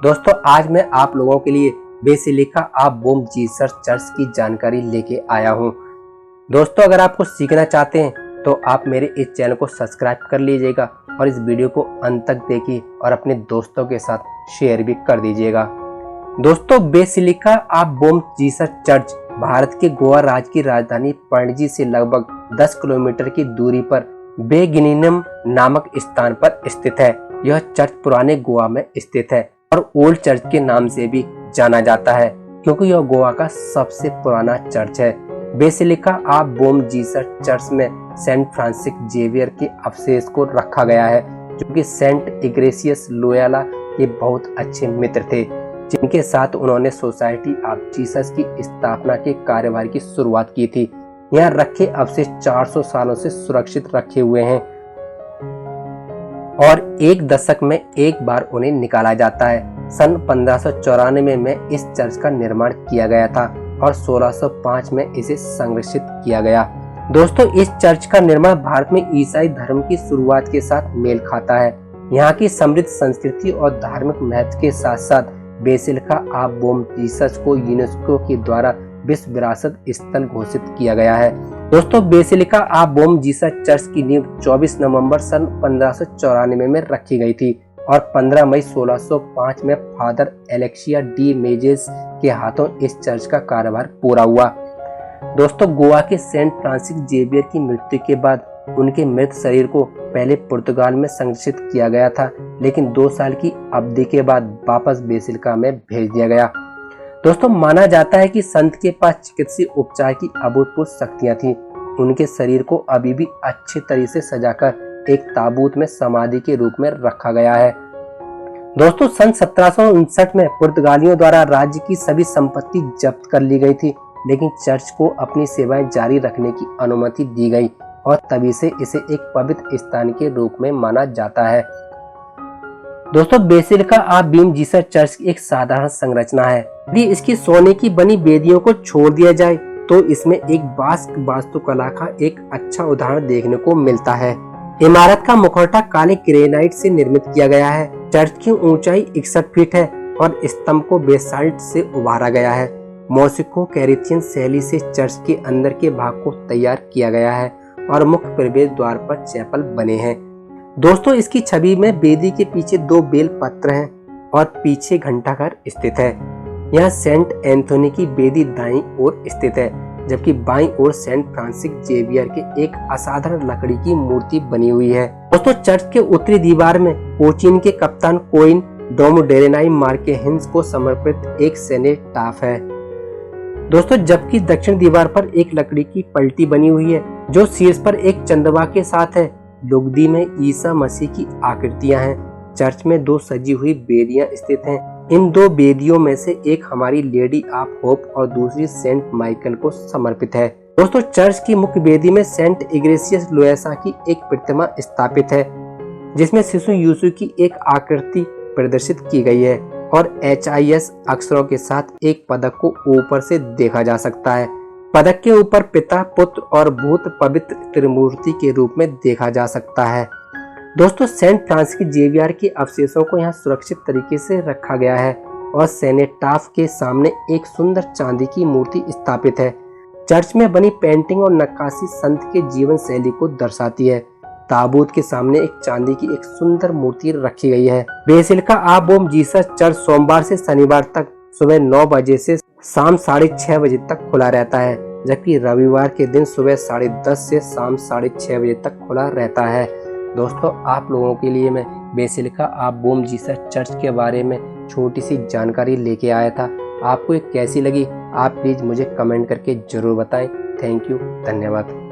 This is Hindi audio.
दोस्तों आज मैं आप लोगों के लिए basilica of Bom Jesus church की जानकारी लेके आया हूँ। दोस्तों अगर आप कुछ सीखना चाहते हैं तो आप मेरे इस चैनल को सब्सक्राइब कर लीजिएगा और इस वीडियो को अंत तक देखिए और अपने दोस्तों के साथ शेयर भी कर दीजिएगा। दोस्तों basilica of Bom Jesus church Bharat के गोवा राज्य की राजधानी पणजी से लगभग 10 किलोमीटर की दूरी पर बेगिनिनम नामक स्थान पर स्थित है। यह चर्च पुराने गोवा में स्थित है और ओल्ड चर्च के नाम से भी जाना जाता है क्योंकि यह गोवा का सबसे पुराना चर्च है। Basilica of Bom Jesus church में सेंट फ्रांसिस जेवियर के अवशेष को रखा गया है जो कि सेंट इग्नेशियस लोयोला के बहुत अच्छे मित्र थे, जिनके साथ उन्होंने सोसाइटी ऑफ जीसस की स्थापना के कार्यभार की शुरुआत की थी। यहाँ रखे अवशेष 400 सालों से सुरक्षित रखे हुए हैं और एक दशक में एक बार उन्हें निकाला जाता है। सन 1594 में इस चर्च का निर्माण किया गया था और 1605 में इसे संरक्षित किया गया। दोस्तों इस चर्च का निर्माण भारत में ईसाई धर्म की शुरुआत के साथ मेल खाता है। यहाँ की समृद्ध संस्कृति और धार्मिक महत्व के साथ साथ बेसिलिका ऑफ बोम जीसस को यूनेस्को के द्वारा विश्व विरासत स्थल घोषित किया गया है। दोस्तों basilica of Bom Jesus church की नींव 24 नवंबर सन 1594 में रखी गई थी और 15 मई 1605 में फादर एलेक्सिया डी मेजेस के हाथों इस चर्च का कार्यभार पूरा हुआ। दोस्तों गोवा के सेंट फ्रांसिस जेवियर की मृत्यु के बाद उनके मृत शरीर को पहले पुर्तगाल में संरक्षित किया गया था, लेकिन 2 साल की अवधि के बाद वापस बेसिलिका में भेज दिया गया। दोस्तों माना जाता है कि संत के पास चिकित्सीय उपचार की अभूतपूर्व शक्तियां थी। उनके शरीर को अभी भी अच्छे तरीके से सजाकर एक ताबूत में समाधि के रूप में रखा गया है। दोस्तों सन 1759 में पुर्तगालियों द्वारा राज्य की सभी संपत्ति जब्त कर ली गई थी, लेकिन चर्च को अपनी सेवाएं जारी रखने की अनुमति दी गई और तभी से इसे एक पवित्र स्थान के रूप में माना जाता है। दोस्तों basilica of Bom Jesus church की एक साधारण संरचना है। यदि इसकी सोने की बनी वेदियों को छोड़ दिया जाए तो इसमें एक बास्क वास्तुकला का एक अच्छा उदाहरण देखने को मिलता है। इमारत का मुखौटा काले ग्रेनाइट से निर्मित किया गया है। चर्च की ऊंचाई 61 फीट है और स्तंभ को बेसाल्ट से उभारा गया है। मोसिको कैरिथियन शैली से चर्च के अंदर के भाग को तैयार किया गया है और मुख्य प्रवेश द्वार पर चैपल बने हैं। दोस्तों इसकी छवि में वेदी के पीछे 2 बेल पत्र हैं और पीछे घंटाघर स्थित है। यहाँ सेंट एंथोनी की वेदी दाईं ओर स्थित है, जबकि बाईं ओर सेंट फ्रांसिस जेवियर के एक असाधारण लकड़ी की मूर्ति बनी हुई है। दोस्तों चर्च के उत्तरी दीवार में कोचीन के कप्तान कोइन डोमोडेरेनाई मार्केहिंस को समर्पित एक सेनेटाफ है। दोस्तों जबकि दक्षिण दीवार पर एक लकड़ी की पलटी बनी हुई है जो शीर्ष पर एक चंद्रमा के साथ है। लुगदी में ईसा मसीह की आकृतियां हैं। चर्च में 2 सजी हुई वेदियां स्थित हैं। इन 2 वेदियों में से एक हमारी लेडी ऑफ होप और दूसरी सेंट माइकल को समर्पित है। दोस्तों चर्च की मुख्य वेदी में सेंट इग्नेशियस लोयोला की एक प्रतिमा स्थापित है जिसमें शिशु यीशु की एक आकृति प्रदर्शित की गई है और HIS अक्षरों के साथ एक पदक को ऊपर से देखा जा सकता है। पदक के ऊपर पिता, पुत्र और भूत पवित्र त्रिमूर्ति के रूप में देखा जा सकता है। दोस्तों सेंट फ्रांसिस जेवियर के अवशेषों को यहाँ सुरक्षित तरीके से रखा गया है और सेनेटाफ के सामने एक सुंदर चांदी की मूर्ति स्थापित है। चर्च में बनी पेंटिंग और नक्काशी संत के जीवन शैली को दर्शाती है। ताबूत के सामने एक चांदी की एक सुंदर मूर्ति रखी गई है। Basilica of Bom Jesus church सोमवार से शनिवार तक सुबह 9 बजे से शाम 6:30 बजे तक खुला रहता है, जबकि रविवार के दिन सुबह 10:30 से शाम 6:30 बजे तक खुला रहता है। दोस्तों आप लोगों के लिए मैं basilica of Bom Jesus church के बारे में छोटी सी जानकारी लेके आया था। आपको ये कैसी लगी आप प्लीज मुझे कमेंट करके जरूर बताएं। थैंक यू, धन्यवाद।